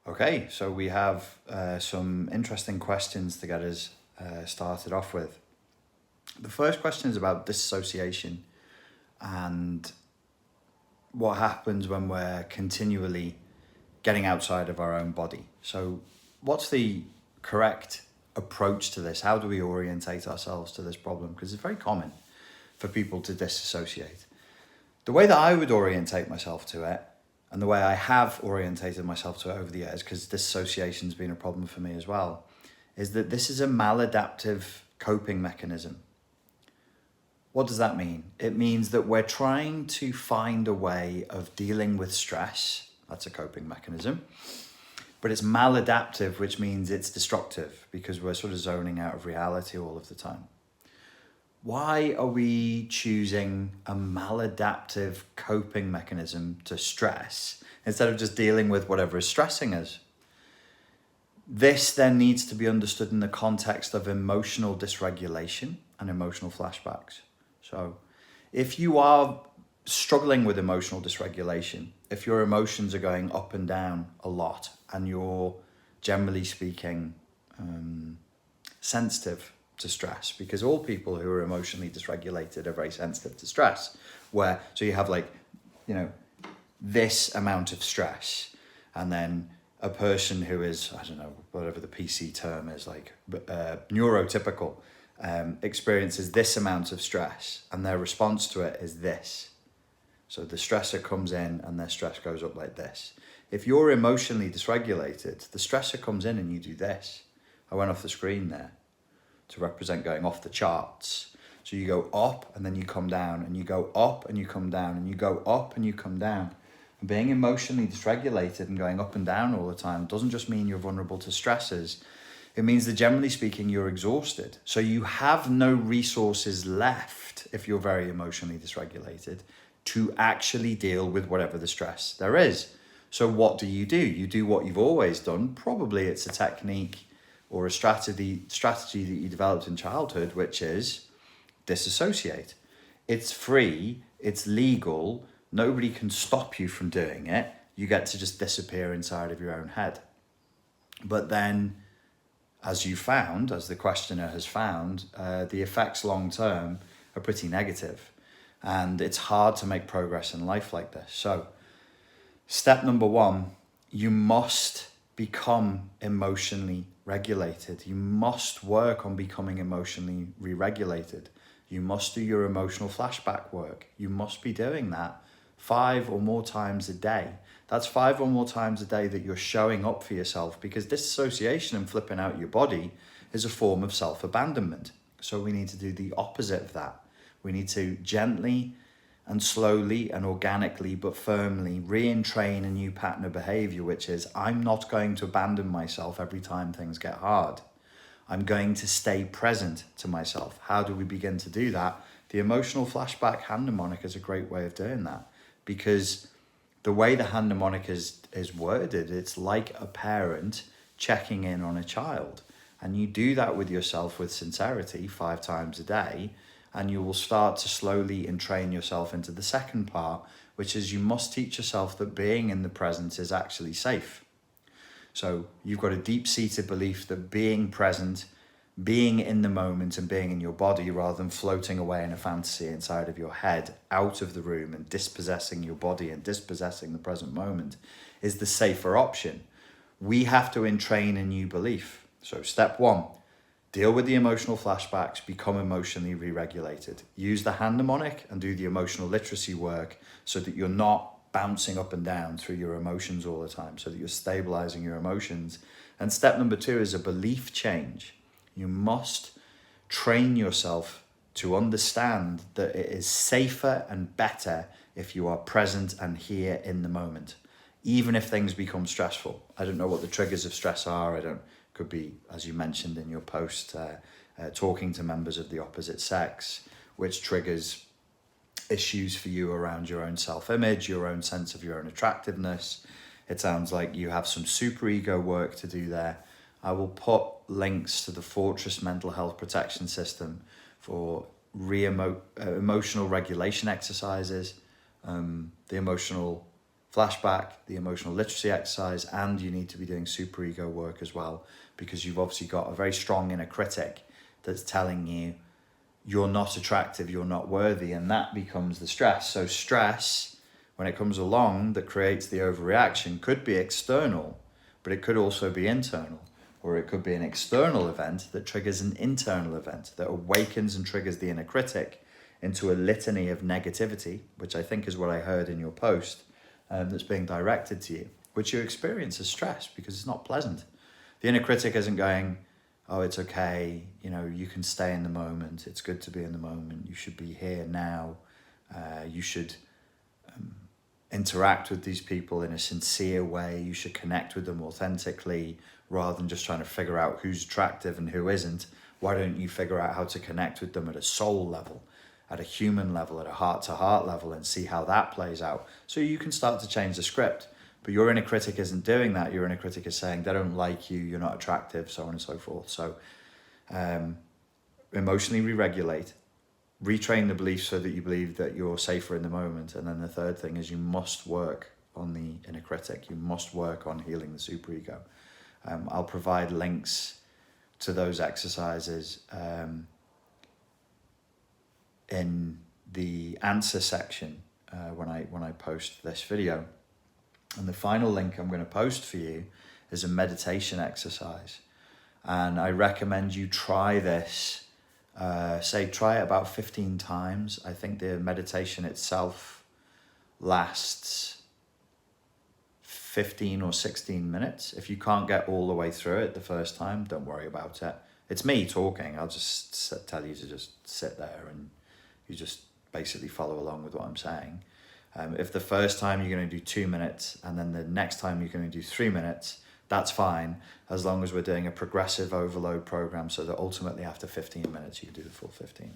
Okay, so we have some interesting questions to get us started off with. The first question is about dissociation and what happens when we're continually getting outside of our own body. So what's the correct approach to this? How do we orientate ourselves to this problem? Because it's very common for people to disassociate. The way that I would orientate myself to it, and the way I have orientated myself to it over the years, because dissociation's been a problem for me as well, is that this is a maladaptive coping mechanism. What does that mean? It means that we're trying to find a way of dealing with stress. That's a coping mechanism. But it's maladaptive, which means it's destructive because we're sort of zoning out of reality all of the time. Why are we choosing a maladaptive coping mechanism to stress instead of just dealing with whatever is stressing us? This then needs to be understood in the context of emotional dysregulation and emotional flashbacks. So if you are struggling with emotional dysregulation, if your emotions are going up and down a lot and you're generally speaking sensitive to stress, because all people who are emotionally dysregulated are very sensitive to stress, so you have this amount of stress, and then a person who is, I don't know, whatever the PC term is, neurotypical, experiences this amount of stress, and their response to it is this. So the stressor comes in and their stress goes up like this. If you're emotionally dysregulated, the stressor comes in and you do this. I went off the screen there to represent going off the charts. So you go up and then you come down, and you go up and you come down, and you go up and you come down. And being emotionally dysregulated and going up and down all the time doesn't just mean you're vulnerable to stresses. It means that generally speaking, you're exhausted. So you have no resources left, if you're very emotionally dysregulated, to actually deal with whatever the stress there is. So what do? You do what you've always done. Probably it's a technique or a strategy that you developed in childhood, which is disassociate. It's free, it's legal, nobody can stop you from doing it. You get to just disappear inside of your own head. But then, as the questioner has found, the effects long term are pretty negative. And it's hard to make progress in life like this. So, step number 1, you must become emotionally regulated. You must work on becoming emotionally re-regulated. You must do your emotional flashback work. You must be doing that 5 or more times a day. That's 5 or more times a day that you're showing up for yourself, because disassociation and flipping out your body is a form of self-abandonment. So we need to do the opposite of that. We need to gently and slowly and organically but firmly re-entrain a new pattern of behavior, which is, I'm not going to abandon myself every time things get hard. I'm going to stay present to myself. How do we begin to do that? The emotional flashback hand mnemonic is a great way of doing that, because the way the hand mnemonic is worded, it's like a parent checking in on a child. And you do that with yourself with sincerity 5 times a day, and you will start to slowly entrain yourself into the second part, which is you must teach yourself that being in the present is actually safe. So you've got a deep-seated belief that being present, being in the moment and being in your body, rather than floating away in a fantasy inside of your head, out of the room and dispossessing your body and dispossessing the present moment, is the safer option. We have to entrain a new belief. So step 1, deal with the emotional flashbacks, become emotionally re-regulated. Use the hand mnemonic and do the emotional literacy work so that you're not bouncing up and down through your emotions all the time, so that you're stabilizing your emotions. And step number 2 is a belief change. You must train yourself to understand that it is safer and better if you are present and here in the moment, even if things become stressful. I don't know what the triggers of stress are. Could be, as you mentioned in your post, talking to members of the opposite sex, which triggers issues for you around your own self-image, your own sense of your own attractiveness. It sounds like you have some superego work to do there. I will put links to the Fortress Mental Health Protection System for emotional regulation exercises, the emotional Flashback, the emotional literacy exercise, and you need to be doing superego work as well, because you've obviously got a very strong inner critic that's telling you you're not attractive, you're not worthy, and that becomes the stress. So stress, when it comes along, that creates the overreaction, could be external, but it could also be internal, or it could be an external event that triggers an internal event that awakens and triggers the inner critic into a litany of negativity, which I think is what I heard in your post, that's being directed to you, which you experience as stress because it's not pleasant. The inner critic isn't going, oh, it's okay, you can stay in the moment, it's good to be in the moment, you should be here now, you should interact with these people in a sincere way, you should connect with them authentically, rather than just trying to figure out who's attractive and who isn't. Why don't you figure out how to connect with them at a soul level, at a human level, at a heart-to-heart level, and see how that plays out, so you can start to change the script. But your inner critic isn't doing that. Your inner critic is saying they don't like you, you're not attractive, so on and so forth. So emotionally re-regulate, retrain the belief so that you believe that you're safer in the moment. And then the third thing is you must work on the inner critic. You must work on healing the superego. I'll provide links to those exercises in the answer section when I post this video. And the final link I'm going to post for you is a meditation exercise. And I recommend you try this, try it about 15 times. I think the meditation itself lasts 15 or 16 minutes. If you can't get all the way through it the first time, don't worry about it. It's me talking. I'll just tell you to just sit there and you just basically follow along with what I'm saying. If the first time you're going to do 2 minutes and then the next time you're going to do 3 minutes, that's fine, as long as we're doing a progressive overload program, so that ultimately after 15 minutes you can do the full 15.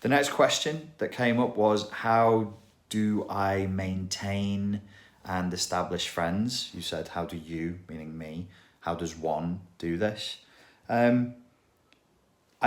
The next question that came up was, how do I maintain and establish friends? You said, how do you, meaning me, how does one do this? I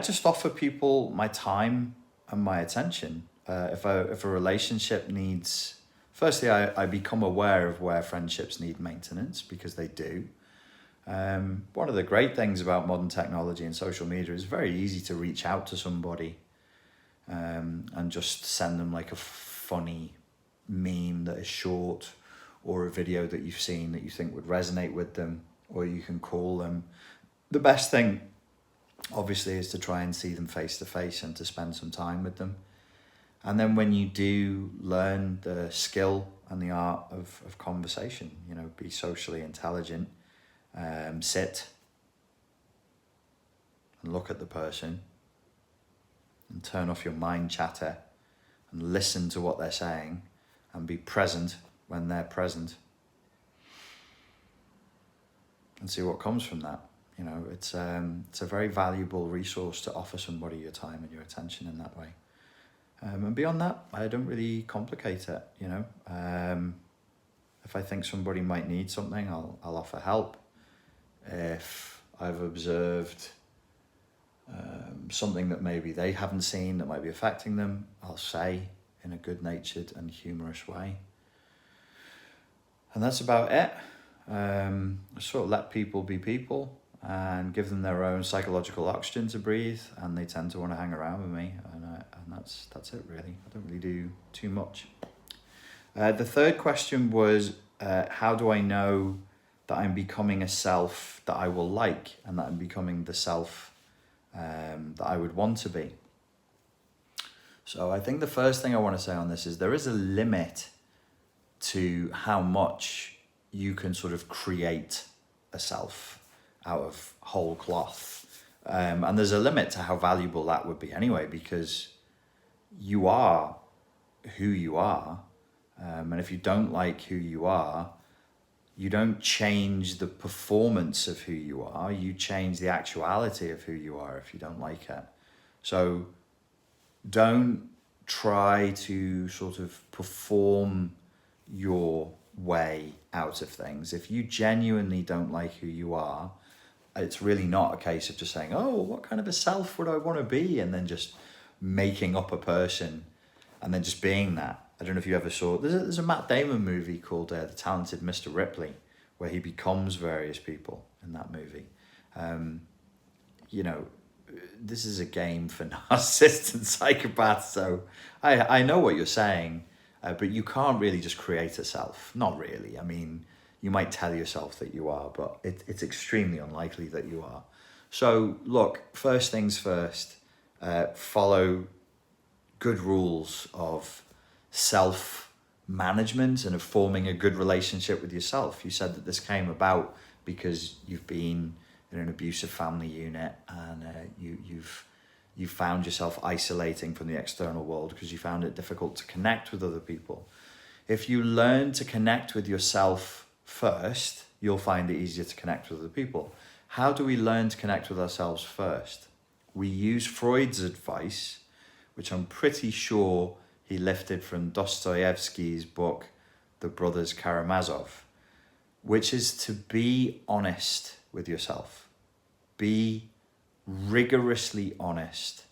just offer people my time and my attention. If a relationship needs, firstly, I become aware of where friendships need maintenance, because they do. One of the great things about modern technology and social media is very easy to reach out to somebody and just send them like a funny meme that is short, or a video that you've seen that you think would resonate with them, or you can call them. The best thing, obviously, is to try and see them face to face and to spend some time with them. And then when you do learn the skill and the art of conversation, be socially intelligent, sit and look at the person and turn off your mind chatter and listen to what they're saying and be present when they're present, and see what comes from that. It's a very valuable resource to offer somebody your time and your attention in that way. And beyond that, I don't really complicate it, If I think somebody might need something, I'll offer help. If I've observed something that maybe they haven't seen that might be affecting them, I'll say in a good-natured and humorous way. And that's about it. Sort of let people be people and give them their own psychological oxygen to breathe, and they tend to want to hang around with me, and that's it really. I don't really do too much. The third question was, how do I know that I'm becoming a self that I will like, and that I'm becoming the self that I would want to be? So I think the first thing I want to say on this is there is a limit to how much you can sort of create a self out of whole cloth. And there's a limit to how valuable that would be anyway, because you are who you are. And if you don't like who you are, you don't change the performance of who you are, you change the actuality of who you are if you don't like it. So don't try to sort of perform your way out of things. If you genuinely don't like who you are, it's really not a case of just saying, oh, what kind of a self would I want to be? And then just making up a person and then just being that. I don't know if you ever saw, there's a Matt Damon movie called The Talented Mr. Ripley, where he becomes various people in that movie. You know, this is a game for narcissists and psychopaths, so I know what you're saying, but you can't really just create a self. Not really. I mean, you might tell yourself that you are, but it's extremely unlikely that you are. So look, first things first, follow good rules of self-management and of forming a good relationship with yourself. You said that this came about because you've been in an abusive family unit, and you've found yourself isolating from the external world because you found it difficult to connect with other people. If you learn to connect with yourself first, you'll find it easier to connect with other people. How do we learn to connect with ourselves first? We use Freud's advice, which I'm pretty sure he lifted from Dostoevsky's book, The Brothers Karamazov, which is to be honest with yourself. Be rigorously honest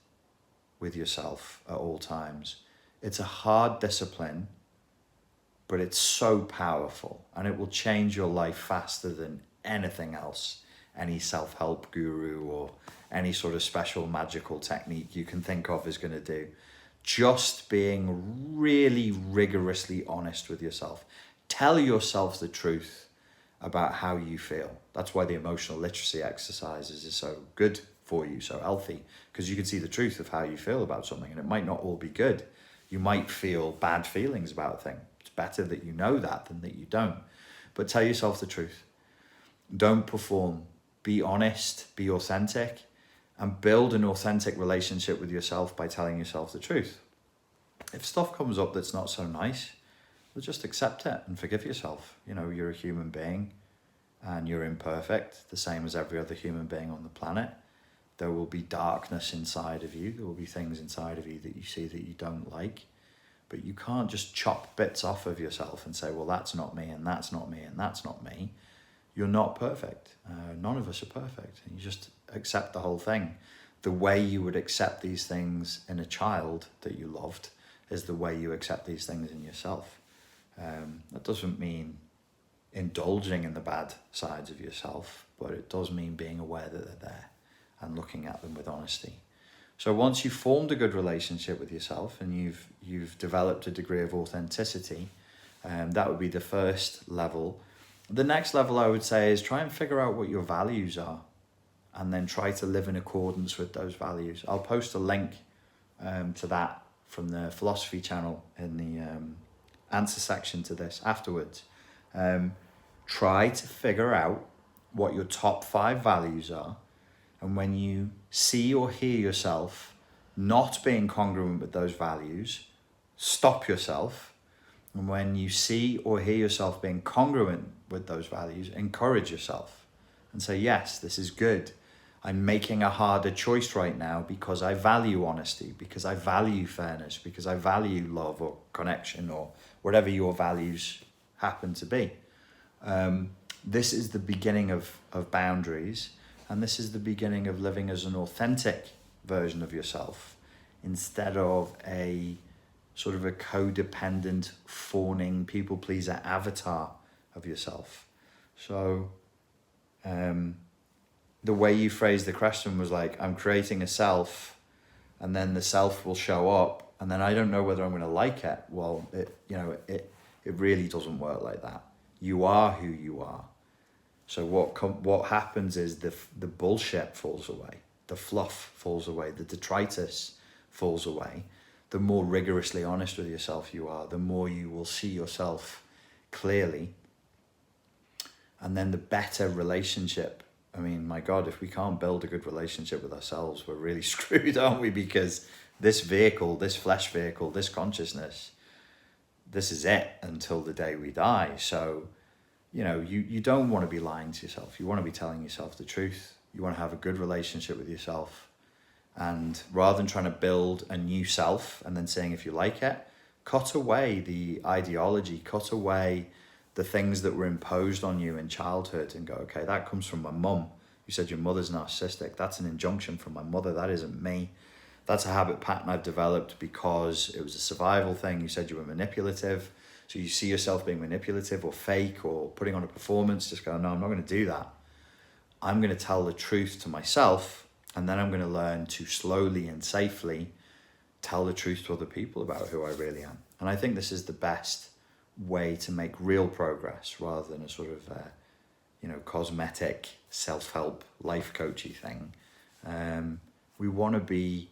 with yourself at all times. It's a hard discipline, but it's so powerful, and it will change your life faster than anything else, any self-help guru or any sort of special magical technique you can think of is going to do. Just being really rigorously honest with yourself. Tell yourself the truth about how you feel. That's why the emotional literacy exercises is so good for you, so healthy, because you can see the truth of how you feel about something, and it might not all be good. You might feel bad feelings about a thing. It's better that you know that than that you don't. But tell yourself the truth. Don't perform. Be honest, be authentic, and build an authentic relationship with yourself by telling yourself the truth. If stuff comes up that's not so nice, well, just accept it and forgive yourself. You know, you're a human being and you're imperfect, the same as every other human being on the planet. There will be darkness inside of you. There will be things inside of you that you see that you don't like. But you can't just chop bits off of yourself and say, well, that's not me, and that's not me, and that's not me. You're not perfect. None of us are perfect. You just accept the whole thing. The way you would accept these things in a child that you loved is the way you accept these things in yourself. That doesn't mean indulging in the bad sides of yourself, but it does mean being aware that they're there and looking at them with honesty. So once you've formed a good relationship with yourself and you've developed a degree of authenticity, that would be the first level. The next level, I would say, is try and figure out what your values are and then try to live in accordance with those values. I'll post a link to that from the philosophy channel in the answer section to this afterwards. Try to figure out what your top 5 values are, and when you see or hear yourself not being congruent with those values, stop yourself. And when you see or hear yourself being congruent with those values, encourage yourself and say, yes, this is good. I'm making a harder choice right now because I value honesty, because I value fairness, because I value love or connection or whatever your values happen to be. This is the beginning of boundaries, and this is the beginning of living as an authentic version of yourself instead of a sort of a codependent, fawning, people-pleaser avatar of yourself. So the way you phrased the question was like, I'm creating a self, and then the self will show up, and then I don't know whether I'm going to like it. Well, it really doesn't work like that. You are who you are. So what happens is the bullshit falls away, the fluff falls away, the detritus falls away. The more rigorously honest with yourself you are, the more you will see yourself clearly. And then the better relationship. I mean, my God, if we can't build a good relationship with ourselves, we're really screwed, aren't we? Because this vehicle, this flesh vehicle, this consciousness, this is it until the day we die. So, you don't want to be lying to yourself. You want to be telling yourself the truth. You want to have a good relationship with yourself. And rather than trying to build a new self and then seeing if you like it, cut away the ideology, cut away the things that were imposed on you in childhood and go, okay, that comes from my mum. You said your mother's narcissistic. That's an injunction from my mother. That isn't me. That's a habit pattern I've developed because it was a survival thing. You said you were manipulative. So you see yourself being manipulative or fake or putting on a performance, just go, no, I'm not going to do that. I'm going to tell the truth to myself, and then I'm going to learn to slowly and safely tell the truth to other people about who I really am. And I think this is the best way to make real progress rather than a sort of, cosmetic self-help life coachy thing. We want to be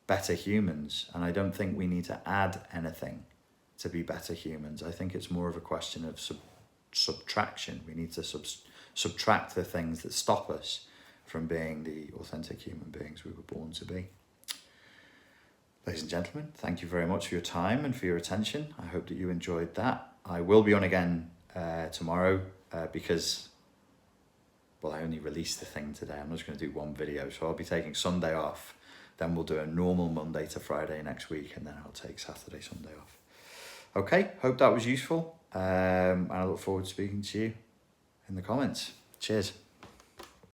better humans, and I don't think we need to add anything to be better humans. I think it's more of a question of subtraction. We need to subtract the things that stop us from being the authentic human beings we were born to be. Ladies and gentlemen, thank you very much for your time and for your attention. I hope that you enjoyed that. I will be on again tomorrow because, I only released the thing today. I'm just going to do one video. So I'll be taking Sunday off. Then we'll do a normal Monday to Friday next week. And then I'll take Saturday, Sunday off. Okay, hope that was useful. And I look forward to speaking to you in the comments. Cheers.